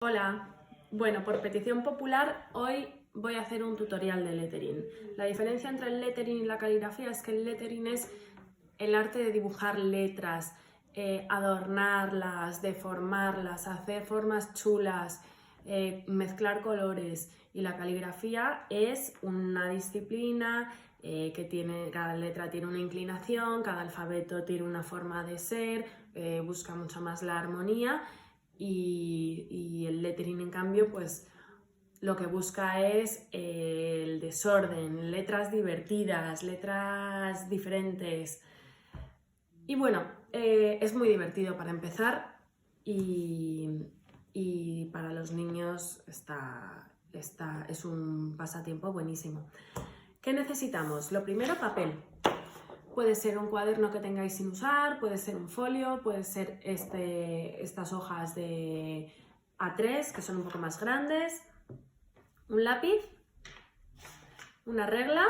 Hola, bueno, por petición popular hoy voy a hacer un tutorial de lettering. La diferencia entre el lettering y la caligrafía es que el lettering es el arte de dibujar letras, adornarlas, deformarlas, hacer formas chulas, mezclar colores, y la caligrafía es una disciplina que cada letra tiene una inclinación, cada alfabeto tiene una forma de ser, busca mucho más la armonía. Y el lettering, en cambio, pues lo que busca es el desorden, letras divertidas, letras diferentes. Y bueno, es muy divertido para empezar y para los niños es un pasatiempo buenísimo. ¿Qué necesitamos? Lo primero, papel. Puede ser un cuaderno que tengáis sin usar, puede ser un folio, puede ser estas hojas de A3 que son un poco más grandes, un lápiz, una regla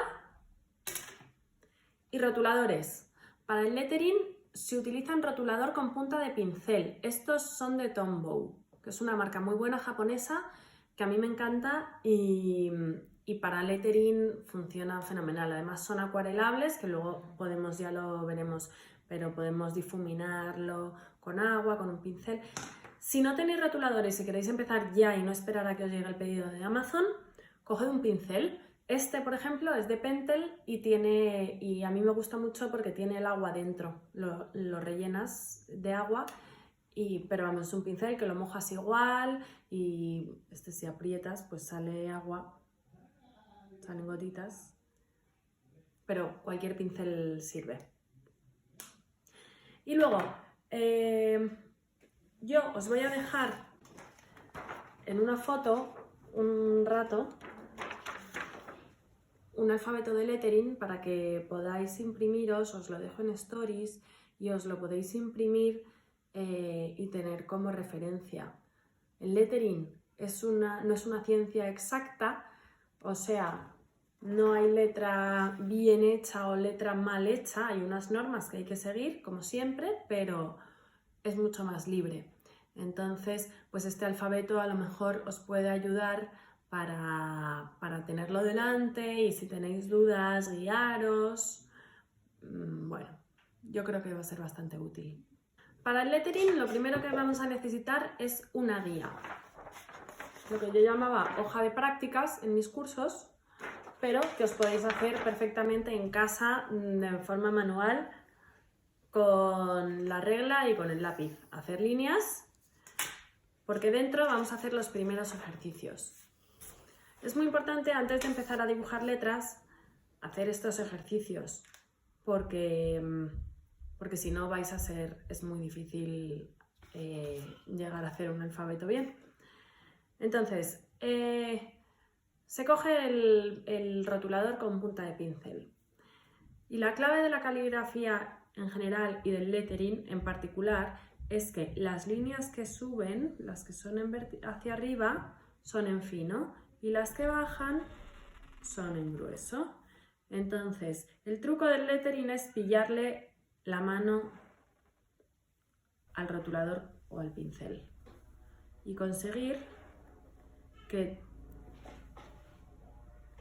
y rotuladores. Para el lettering se utiliza un rotulador con punta de pincel. Estos son de Tombow, que es una marca muy buena japonesa que a mí me encanta y para lettering funcionan fenomenal. Además son acuarelables, que luego podemos, ya lo veremos, pero podemos difuminarlo con agua, con un pincel. Si no tenéis rotuladores y queréis empezar ya y no esperar a que os llegue el pedido de Amazon, coged un pincel. Este, por ejemplo, es de Pentel y a mí me gusta mucho porque tiene el agua dentro. Lo rellenas de agua, pero vamos, es un pincel que lo mojas igual y si aprietas pues sale agua, salen gotitas, pero cualquier pincel sirve. Y luego, yo os voy a dejar en una foto un rato un alfabeto de lettering para que podáis imprimiros, os lo dejo en stories y os lo podéis imprimir y tener como referencia. El lettering no es una ciencia exacta, o sea, no hay letra bien hecha o letra mal hecha, hay unas normas que hay que seguir, como siempre, pero es mucho más libre. Entonces, pues este alfabeto a lo mejor os puede ayudar para tenerlo delante y si tenéis dudas, guiaros. Bueno, yo creo que va a ser bastante útil. Para el lettering lo primero que vamos a necesitar es una guía. Lo que yo llamaba hoja de prácticas en mis cursos, pero que os podéis hacer perfectamente en casa de forma manual con la regla y con el lápiz. Hacer líneas, porque dentro vamos a hacer los primeros ejercicios. Es muy importante, antes de empezar a dibujar letras, hacer estos ejercicios, porque si no es muy difícil llegar a hacer un alfabeto bien. Entonces, se coge el rotulador con punta de pincel. Y la clave de la caligrafía en general y del lettering en particular es que las líneas que suben, las que son hacia arriba, son en fino y las que bajan son en grueso. Entonces, el truco del lettering es pillarle la mano al rotulador o al pincel y conseguir que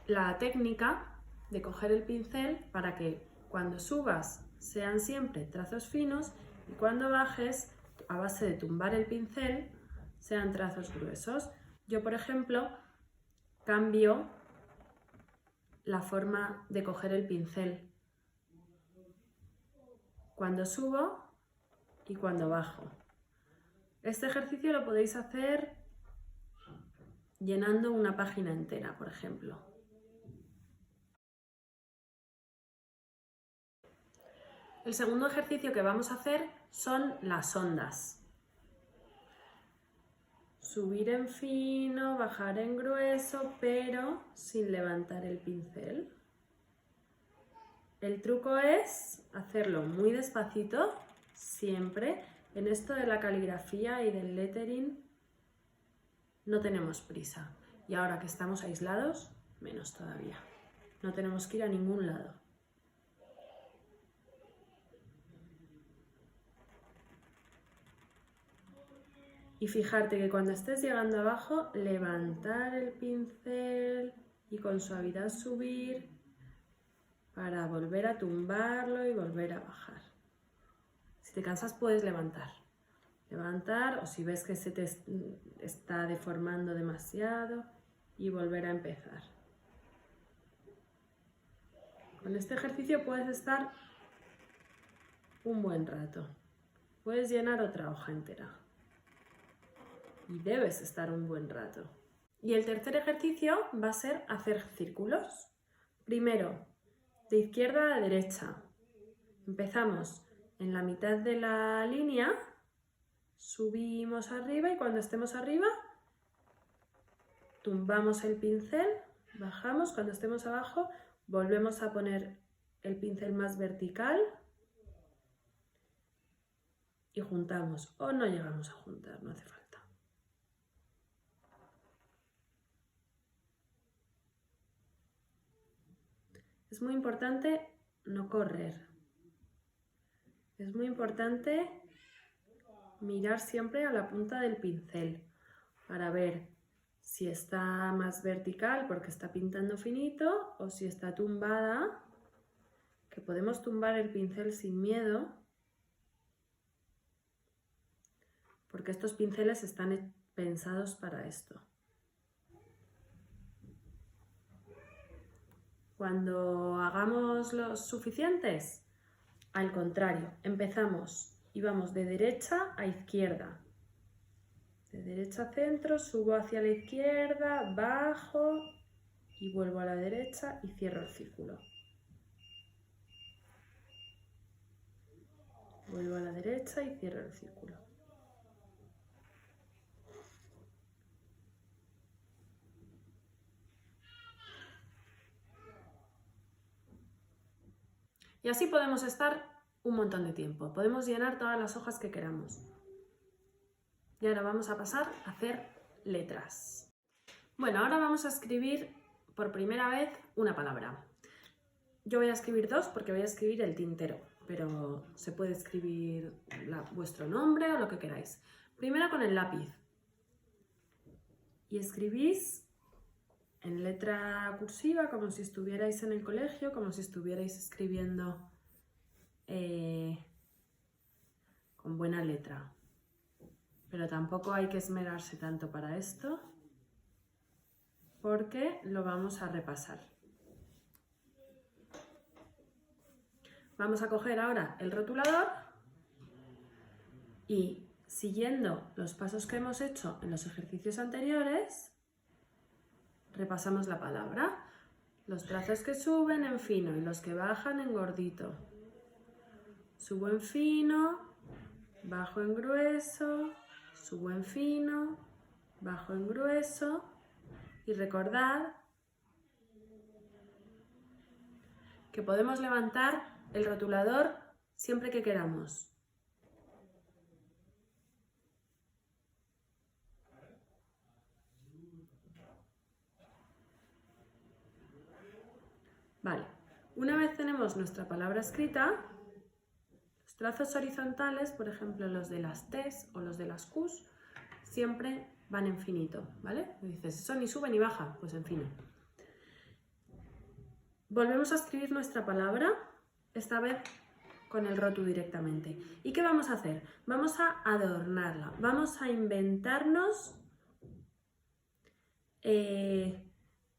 la técnica de coger el pincel para que cuando subas sean siempre trazos finos y cuando bajes, a base de tumbar el pincel, sean trazos gruesos. Yo, por ejemplo, cambio la forma de coger el pincel cuando subo y cuando bajo. Este ejercicio lo podéis hacer llenando una página entera, por ejemplo. El segundo ejercicio que vamos a hacer son las ondas. Subir en fino, bajar en grueso, pero sin levantar el pincel. El truco es hacerlo muy despacito, siempre. En esto de la caligrafía y del lettering no tenemos prisa. Y ahora que estamos aislados, menos todavía. No tenemos que ir a ningún lado. Y fijarte que cuando estés llegando abajo, levantar el pincel y con suavidad subir para volver a tumbarlo y volver a bajar. Si te cansas puedes levantar. Levantar, o si ves que se te está deformando demasiado, y volver a empezar. Con este ejercicio puedes estar un buen rato. Puedes llenar otra hoja entera. Y debes estar un buen rato. Y el tercer ejercicio va a ser hacer círculos. Primero, de izquierda a derecha. Empezamos en la mitad de la línea, subimos arriba y cuando estemos arriba, tumbamos el pincel, bajamos, cuando estemos abajo, volvemos a poner el pincel más vertical y juntamos, o no llegamos a juntar, no hace falta. Es muy importante no correr. Es muy importante mirar siempre a la punta del pincel para ver si está más vertical porque está pintando finito o si está tumbada, que podemos tumbar el pincel sin miedo porque estos pinceles están pensados para esto. Cuando hagamos los suficientes, al contrario, empezamos y vamos de derecha a izquierda. De derecha a centro, subo hacia la izquierda, bajo y vuelvo a la derecha y cierro el círculo. Vuelvo a la derecha y cierro el círculo. Y así podemos estar un montón de tiempo. Podemos llenar todas las hojas que queramos. Y ahora vamos a pasar a hacer letras. Bueno, ahora vamos a escribir por primera vez una palabra. Yo voy a escribir dos porque voy a escribir el tintero, pero se puede escribir vuestro nombre o lo que queráis. Primero con el lápiz. Y escribís en letra cursiva, como si estuvierais en el colegio, como si estuvierais escribiendo con buena letra. Pero tampoco hay que esmerarse tanto para esto, porque lo vamos a repasar. Vamos a coger ahora el rotulador y, siguiendo los pasos que hemos hecho en los ejercicios anteriores, repasamos la palabra. Los trazos que suben en fino y los que bajan en gordito. Subo en fino, bajo en grueso, subo en fino, bajo en grueso. Y recordad que podemos levantar el rotulador siempre que queramos. Vale, una vez tenemos nuestra palabra escrita, los trazos horizontales, por ejemplo los de las T's o los de las Q's, siempre van en finito, ¿vale? Me dices, eso ni sube ni baja, pues en fino. Volvemos a escribir nuestra palabra, esta vez con el rótulo directamente. ¿Y qué vamos a hacer? Vamos a adornarla, vamos a inventarnos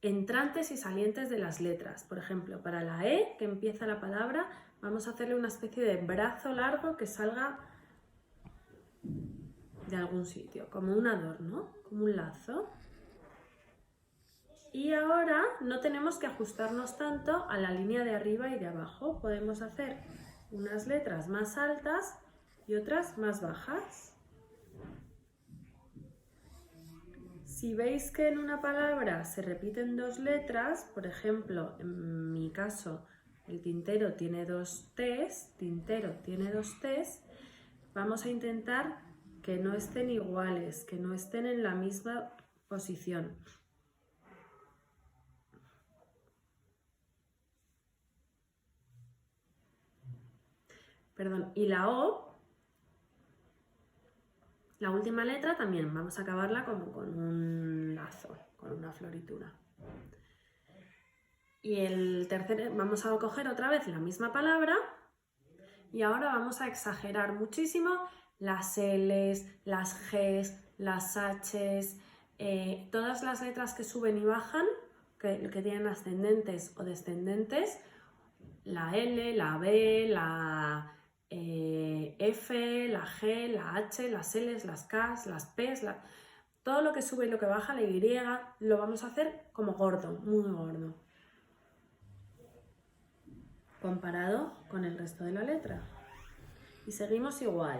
entrantes y salientes de las letras. Por ejemplo, para la E, que empieza la palabra, vamos a hacerle una especie de brazo largo que salga de algún sitio, como un adorno, como un lazo. Y ahora no tenemos que ajustarnos tanto a la línea de arriba y de abajo. Podemos hacer unas letras más altas y otras más bajas. Si veis que en una palabra se repiten dos letras, por ejemplo, en mi caso, el tintero tiene dos T's, vamos a intentar que no estén iguales, que no estén en la misma posición. Perdón, y la O La última letra también vamos a acabarla como con un lazo, con una floritura. Y el tercer, vamos a coger otra vez la misma palabra y ahora vamos a exagerar muchísimo las L's, las G's, las H's, todas las letras que suben y bajan, que tienen ascendentes o descendentes, la L, la B, la F, la G, la H, las L's, las K's, las P's, todo lo que sube y lo que baja, la Y, lo vamos a hacer como gordo, muy gordo, comparado con el resto de la letra. Y seguimos igual.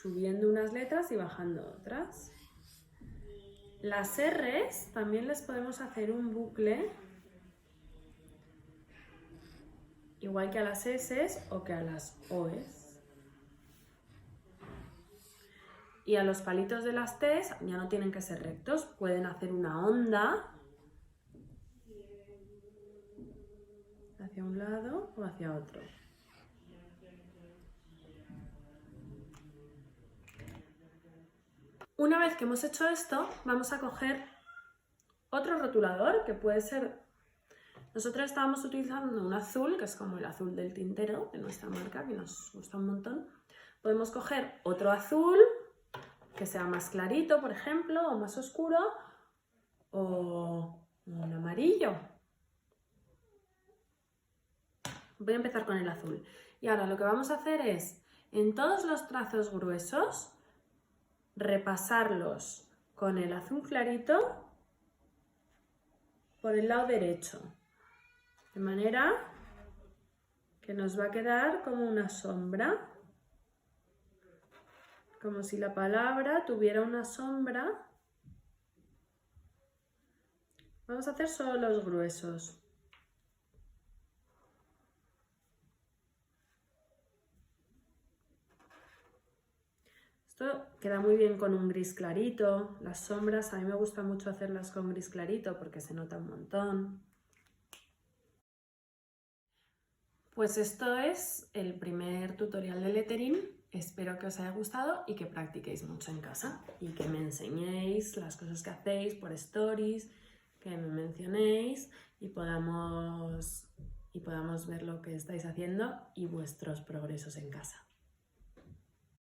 Subiendo unas letras y bajando otras. Las R's también les podemos hacer un bucle, igual que a las S's o que a las O's. Y a los palitos de las T's ya no tienen que ser rectos, pueden hacer una onda hacia un lado o hacia otro. Una vez que hemos hecho esto, vamos a coger otro rotulador que puede ser... Nosotros estábamos utilizando un azul, que es como el azul del tintero de nuestra marca, que nos gusta un montón. Podemos coger otro azul, que sea más clarito, por ejemplo, o más oscuro, o un amarillo. Voy a empezar con el azul. Y ahora lo que vamos a hacer es, en todos los trazos gruesos, repasarlos con el azul clarito por el lado derecho, de manera que nos va a quedar como una sombra, como si la palabra tuviera una sombra. Vamos a hacer solo los gruesos. Esto queda muy bien con un gris clarito. Las sombras a mí me gusta mucho hacerlas con gris clarito porque se nota un montón. Pues esto es el primer tutorial de lettering. Espero que os haya gustado y que practiquéis mucho en casa y que me enseñéis las cosas que hacéis por stories, que me mencionéis y podamos ver lo que estáis haciendo y vuestros progresos en casa.